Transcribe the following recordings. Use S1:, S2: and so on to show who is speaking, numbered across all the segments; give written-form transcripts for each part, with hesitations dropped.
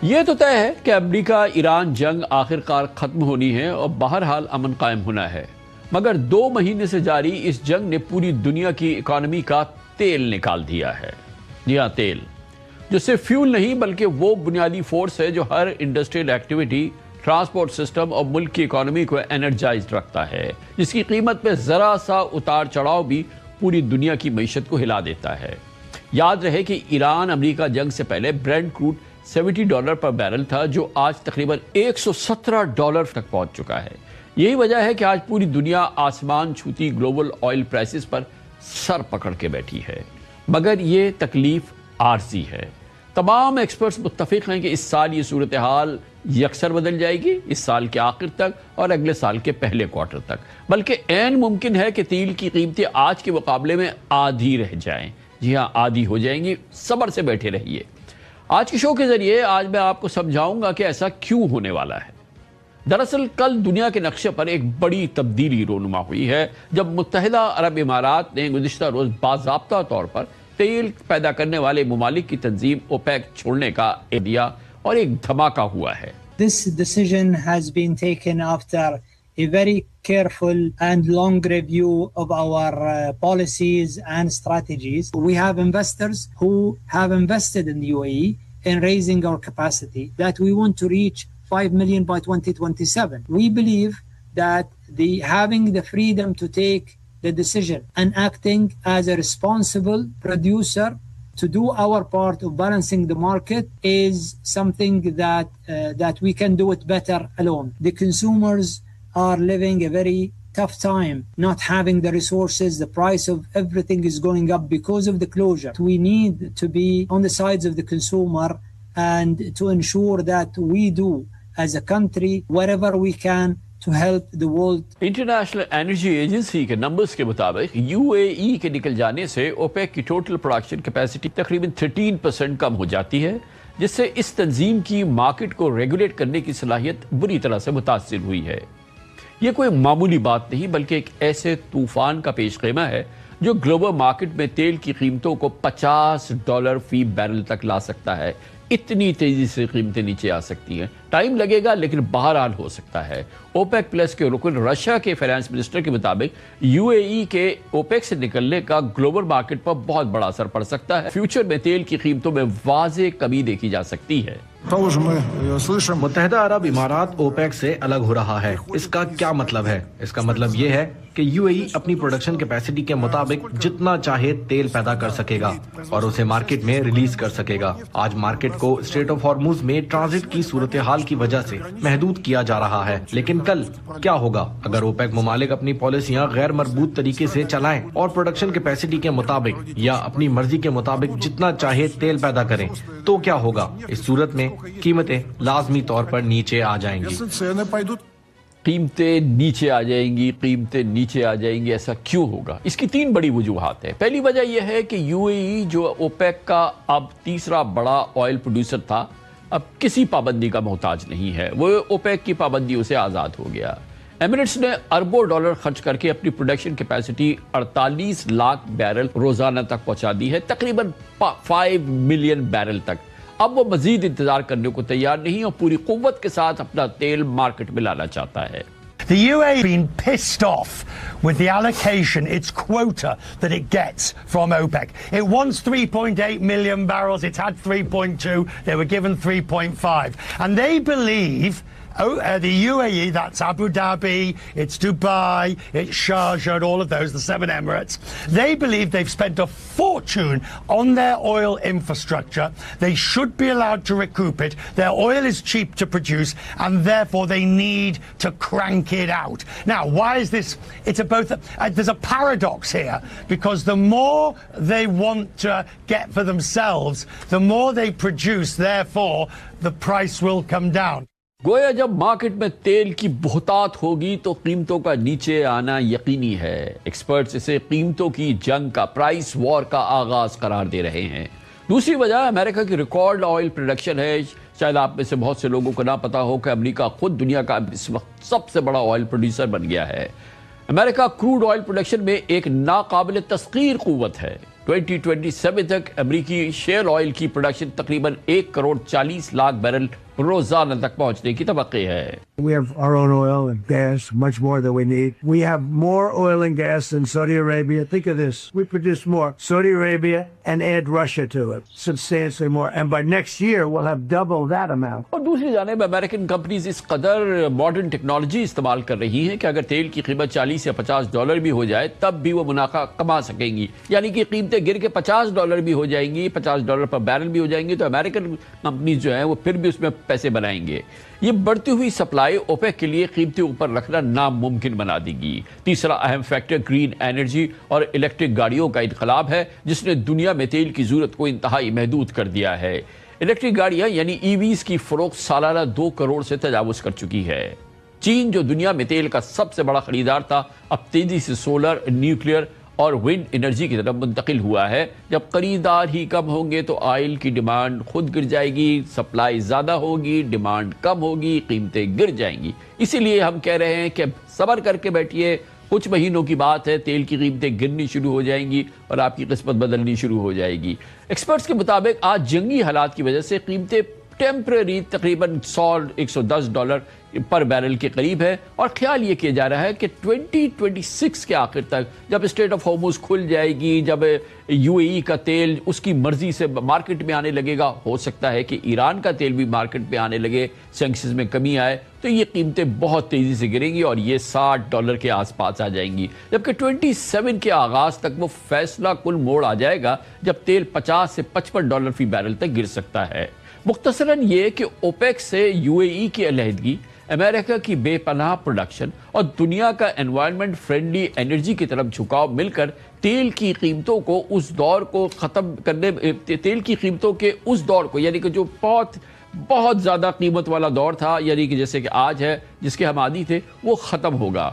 S1: یہ تو طے ہے کہ امریکہ ایران جنگ آخر کار ختم ہونی ہے اور بہرحال امن قائم ہونا ہے، مگر 2 مہینے سے جاری اس جنگ نے پوری دنیا کی اکانومی کا تیل نکال دیا ہے۔ جی ہاں، تیل جو صرف فیول نہیں بلکہ وہ بنیادی فورس ہے جو ہر انڈسٹریل ایکٹیویٹی، ٹرانسپورٹ سسٹم اور ملک کی اکانومی کو انرجائزڈ رکھتا ہے، جس کی قیمت میں ذرا سا اتار چڑھاؤ بھی پوری دنیا کی معیشت کو ہلا دیتا ہے۔ یاد رہے کہ ایران امریکہ جنگ سے پہلے برینٹ کروڈ $70 پر بیرل تھا، جو آج تقریباً $117 تک پہنچ چکا ہے۔ یہی وجہ ہے کہ آج پوری دنیا آسمان چھوتی گلوبل آئل پرائسز پر سر پکڑ کے بیٹھی ہے، مگر یہ تکلیف عارضی ہے۔ تمام ایکسپرٹس متفق ہیں کہ اس سال یہ صورتحال یکسر بدل جائے گی، اس سال کے آخر تک اور اگلے سال کے پہلے کوارٹر تک، بلکہ عین ممکن ہے کہ تیل کی قیمتیں آج کے مقابلے میں آدھی رہ جائیں۔ جی ہاں، آدھی ہو جائیں گی۔ صبر سے بیٹھے رہیے۔ آج کے شو کے ذریعے آج میں آپ کو سمجھاؤں گا کہ ایسا کیوں ہونے والا ہے۔ دراصل کل دنیا کے نقشے پر ایک بڑی تبدیلی رونما ہوئی ہے جب متحدہ عرب امارات نے گزشتہ روز باضابطہ طور پر تیل پیدا کرنے والے ممالک کی تنظیم اوپیک چھوڑنے کا اعلان کیا اور ایک دھماکہ ہوا ہے۔
S2: This decision has been taken after a very careful and long review of our policies and strategies. We have investors who have invested in the UAE in raising our capacity that we want to reach 5 million by 2027. We believe that having the freedom to take the decision and acting as a responsible producer to do our part of balancing the market is something that we can do it better alone. The consumers are living a very tough time, not having the resources. The price of everything is going up because of the closure. We need to be on the sides of the consumer and to ensure that we do as a country wherever we can to help the world.
S1: International energy agency کے numbers کے مطابق you اے ای کے نکل جانے سے OPEC کی total production capacity تقریباً 13% کم ہو جاتی ہے، جس سے اس تنظیم کی مارکیٹ کو ریگولیٹ کرنے کی صلاحیت بری طرح سے متاثر ہوئی ہے۔ یہ کوئی معمولی بات نہیں بلکہ ایک ایسے طوفان کا پیش خیمہ ہے جو گلوبل مارکیٹ میں تیل کی قیمتوں کو $50 فی بیرل تک لا سکتا ہے۔ اتنی تیزی سے قیمتیں نیچے آ سکتی ہیں، ٹائم لگے گا لیکن بہرحال ہو سکتا ہے۔ اوپیک پلس کے رکن رشیا کے فائنانس منسٹر کے مطابق یو اے ای کے اوپیک سے نکلنے کا گلوبل مارکیٹ پر بہت بڑا اثر پڑ سکتا ہے۔ فیوچر میں تیل کی قیمتوں میں واضح کمی دیکھی جا سکتی ہے۔
S3: متحدہ عرب امارات اوپیک سے الگ ہو رہا ہے، اس کا کیا مطلب ہے؟ اس کا مطلب یہ ہے کہ یو اے ای اپنی پروڈکشن کیپیسٹی کے مطابق جتنا چاہے تیل پیدا کر سکے گا اور اسے مارکیٹ میں ریلیز کر سکے گا۔ آج مارکیٹ کو اسٹریٹ آف ہارموز میں ٹرانزٹ کی صورتحال کی وجہ سے محدود کیا جا رہا ہے، لیکن کل کیا ہوگا اگر اوپیک ممالک اپنی پالیسیاں غیر مربوط طریقے سے چلائیں اور پروڈکشن کیپیسٹی کے مطابق یا اپنی مرضی کے مطابق جتنا چاہے تیل پیدا کریں؟ تو کیا ہوگا؟ اس صورت میں قیمتیں لازمی طور پر نیچے آ جائیں گی۔
S1: قیمتیں نیچے آ جائیں گی، قیمتیں نیچے آ جائیں گی، ایسا کیوں ہوگا؟ اس کی 3 بڑی وجوہات ہیں۔ پہلی وجہ یہ ہے کہ یو اے ای جو اوپیک کا اب تیسرا بڑا آئل پروڈیوسر تھا، اب کسی پابندی کا محتاج نہیں ہے، وہ اوپیک کی پابندیوں سے آزاد ہو گیا۔ ایمریٹس نے اربوں ڈالر خرچ کر کے اپنی پروڈکشن کیپیسٹی 48 لاکھ بیرل روزانہ تک پہنچا دی ہے، تقریباً 5 ملین بیرل تک۔ اب وہ مزید انتظار کرنے کو تیار نہیں اور پوری قوت کے ساتھ اپنا تیل مارکیٹ میں لانا چاہتا ہے۔
S4: The UAE has been pissed off with the allocation, its quota that it gets from OPEC. It wants 3.8 million barrels. It's had 3.2. They were given 3.5. And they believe the UAE, that's Abu Dhabi, it's Dubai, it's Sharjah, and all of those, the 7 Emirates, they believe they've spent a fortune on their oil infrastructure. They should be allowed to recoup it. Their oil is cheap to produce, and therefore they need to crank it out. Now, why is this? It's there's a paradox here, because the more they want to get for themselves, the more they produce, therefore the price will come down.
S1: گویا جب market میں تیل کی بہتات ہوگی تو قیمتوں کا نیچے آنا یقینی ہے۔ ایکسپرٹس اسے قیمتوں کی جنگ کا، پرائس وار کا آغاز قرار دے رہے ہیں۔ دوسری وجہ امریکہ کی ریکارڈ آئل پروڈکشن ہے۔ شاید آپ میں سے بہت سے لوگوں کو نہ پتا ہو کہ امریکہ خود دنیا کا اس وقت سب سے بڑا آئل پروڈیوسر بن گیا ہے۔ امریکہ کروڈ آئل پروڈکشن میں ایک ناقابل تسخیر قوت ہے۔ 2027 تک امریکی شیل آئل کی پروڈکشن تقریباً 1,40,00,000 بیرل روزانہ تک پہنچنے کی توقع ہے.
S5: We have our own oil and gas, much more than we need. We have more oil and gas than Saudi Arabia. Think of this. We produce more Saudi Arabia and add Russia to it. Substantially more. And by next year, we'll have double that amount.
S1: اور دوسری جانب American companies اس قدر modern technology استعمال کر رہی ہیں کہ اگر تیل کی قیمت $40 یا $50 بھی ہو جائے تب بھی وہ منافع کما سکیں گی. یعنی کہ قیمتیں گر کے $50 بھی ہو جائیں گی, $50 پر بیرل بھی ہو جائیں گی, تو امریکن کمپنیز جو ہیں وہ پھر بھی اس میں پیسے بنائیں گے. یہ بڑھتی ہوئی سپلائی اوپیک کے لیے قیمتیں اوپر رکھنا ناممکن بنا دے گی. تیسرا اہم فیکٹر گرین انرجی اور الیکٹرک گاڑیوں کا انقلاب ہے جس نے دنیا میں تیل کی ضرورت کو انتہائی محدود کر دیا ہے. الیکٹرک گاڑیاں یعنی ای ویز کی فروخت سالانہ 2 کروڑ سے تجاوز کر چکی ہے. چین جو دنیا میں تیل کا سب سے بڑا خریدار تھا اب تیزی سے سولر, نیوکلیئر اور ونڈ انرجی کی طرف منتقل ہوا ہے. جب خریدار ہی کم ہوں گے تو آئل کی ڈیمانڈ خود گر جائے گی, سپلائی زیادہ ہوگی, ڈیمانڈ کم ہوگی, قیمتیں گر جائیں گی. اسی لیے ہم کہہ رہے ہیں کہ صبر کر کے بیٹھیے, کچھ مہینوں کی بات ہے, تیل کی قیمتیں گرنی شروع ہو جائیں گی اور آپ کی قسمت بدلنی شروع ہو جائے گی. ایکسپرٹس کے مطابق آج جنگی حالات کی وجہ سے قیمتیں ٹیمپرری تقریباً $100-110 پر بیرل کے قریب ہے, اور خیال یہ کیا جا رہا ہے کہ 2026 کے آخر تک جب اسٹریٹ آف ہارمز کھل جائے گی, جب UAE کا تیل اس کی مرضی سے مارکیٹ میں آنے لگے گا, ہو سکتا ہے کہ ایران کا تیل بھی مارکیٹ میں آنے لگے, سینکشنز میں کمی آئے, تو یہ قیمتیں بہت تیزی سے گریں گی اور یہ $60 کے آس پاس آ جائیں گی. جبکہ 27 کے آغاز تک وہ فیصلہ کل موڑ آ جائے گا جب تیل $50 سے $55 فی بیرل تک گر سکتا ہے. مختصراً یہ کہ اوپیک سے UAE کی علیحدگی, امریکہ کی بے پناہ پروڈکشن اور دنیا کا انوائرمنٹ فرینڈلی انرجی کی طرف جھکاؤ مل کر تیل کی قیمتوں کو اس دور کو ختم کرنے, تیل کی قیمتوں کے اس دور کو, یعنی کہ جو بہت زیادہ قیمت والا دور تھا, یعنی کہ جیسے کہ آج ہے جس کے ہم عادی تھے, وہ ختم ہوگا.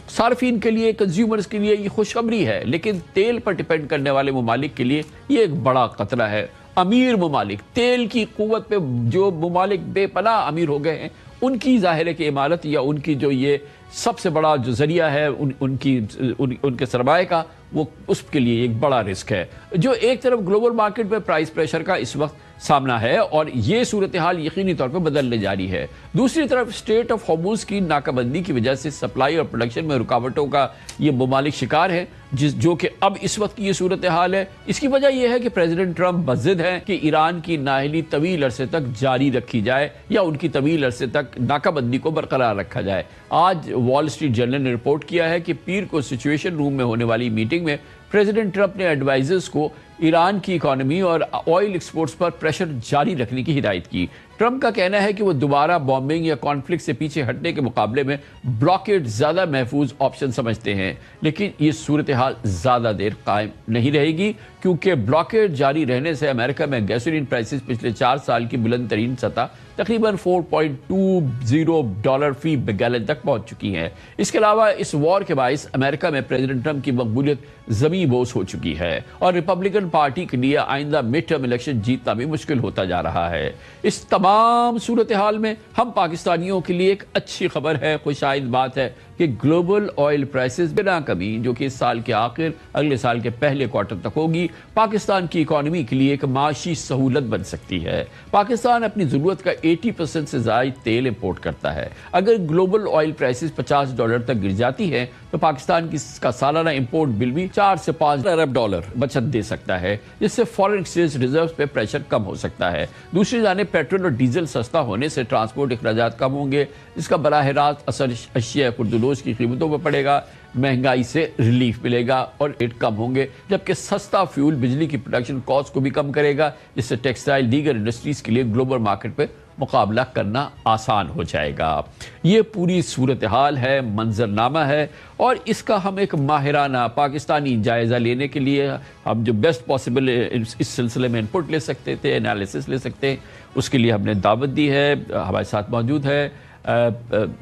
S1: صارفین کے لیے, کنزیومرز کے لیے یہ خوشخبری ہے, لیکن تیل پر ڈیپینڈ کرنے والے ممالک کے لیے یہ ایک بڑا خطرہ ہے. امیر ممالک, تیل کی قوت پہ جو ممالک بے پناہ امیر ہو گئے ہیں, ان کی ظاہر ہے کہ عمارت یا ان کی جو یہ سب سے بڑا جو ذریعہ ہے ان کے سرمایہ کا, وہ اس کے لیے ایک بڑا رسک ہے. جو ایک طرف گلوبل مارکیٹ میں پرائس پریشر کا اس وقت سامنا ہے اور یہ صورتحال یقینی طور پہ بدلنے جاری ہے, دوسری طرف اسٹریٹ آف ہارمز کی ناکہ بندی کی وجہ سے سپلائی اور پروڈکشن میں رکاوٹوں کا یہ ممالک شکار ہے, جو کہ اب اس وقت کی یہ صورتحال ہے. اس کی وجہ یہ ہے کہ پریزیڈنٹ ٹرمپ بضد ہیں کہ ایران کی نااہلی طویل عرصے تک جاری رکھی جائے یا ان کی طویل عرصے تک ناکہ بندی کو برقرار رکھا جائے. آج وال اسٹریٹ جرنل نے رپورٹ کیا ہے کہ پیر کو سچویشن روم میں ہونے والی میٹنگ میں پریزیڈنٹ ٹرمپ نے ایڈوائزرز کو ایران کی اکانومی اور آئل ایکسپورٹس پر پریشر جاری رکھنے کی ہدایت کی. ٹرمپ کا کہنا ہے کہ وہ دوبارہ بامبنگ یا کانفلکٹ سے پیچھے ہٹنے کے مقابلے میں بلاکیڈ زیادہ محفوظ آپشن سمجھتے ہیں, لیکن یہ صورتحال زیادہ دیر قائم نہیں رہے گی کیونکہ بلاکیڈ جاری رہنے سے امریکہ میں گیسولین پرائسز پچھلے 4 سال کی بلند ترین سطح تقریباً $4.20 فی گیلن تک پہنچ چکی ہیں. اس کے علاوہ اس وار کے باعث امریکہ میں پریزیڈنٹ ٹرمپ کی مقبولیت زمیں بوس ہو چکی ہے اور ریپبلکن پارٹی کے لیے آئندہ مڈ ٹرم الیکشن جیتنا بھی مشکل ہوتا جا رہا ہے. اس تمام صورتحال میں ہم پاکستانیوں کے لیے ایک اچھی خبر ہے, خوشائند بات ہے کہ گلوبل آئل پرائسز بنا کمی, جو کہ اس سال کے آخر اگلے سال کے پہلے کوارٹر تک ہوگی, پاکستان کی اکانومی کے لیے ایک معاشی سہولت بن سکتی ہے. پاکستان اپنی ضرورت کا 80% سے زائد تیل امپورٹ کرتا ہے. اگر گلوبل آئل پرائسز $50 تک گر جاتی ہے تو پاکستان کا سالانہ امپورٹ بل بھی $4 سے $5 ارب بچت دے سکتا ہے, جس سے فارن ایکسچینج ریزروز پہ پریشر کم ہو سکتا ہے. دوسری جانب پیٹرول اور ڈیزل سستا ہونے سے ٹرانسپورٹ اخراجات کم ہوں گے, جس کا براہ راست اثر اشیاء خردلوش کی قیمتوں پر پڑے گا. مہنگائی سے ریلیف ملے گا اور ریٹ کم ہوں گے, جبکہ سستا فیول بجلی کی پروڈکشن کاسٹ کو بھی کم کرے گا, جس سے ٹیکسٹائل دیگر انڈسٹریز کے لیے گلوبل مارکیٹ پہ مقابلہ کرنا آسان ہو جائے گا. یہ پوری صورتحال ہے, منظرنامہ ہے, اور اس کا ہم ایک ماہرانہ پاکستانی جائزہ لینے کے لیے ہم جو بیسٹ پاسبل اس سلسلے میں انپٹ لے سکتے تھے, انالیسس لے سکتے ہیں, اس کے لیے ہم نے دعوت دی ہے. ہمارے ساتھ موجود ہے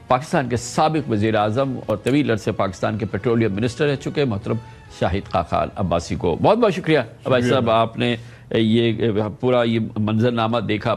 S1: پاکستان کے سابق وزیر اعظم اور طویل عرصے پاکستان کے پیٹرولیم منسٹر رہ چکے محترم شاہد خاقان عباسی کو. بہت بہت شکریہ عباسی صاحب, آپ نے یہ پورا یہ منظرنامہ دیکھا.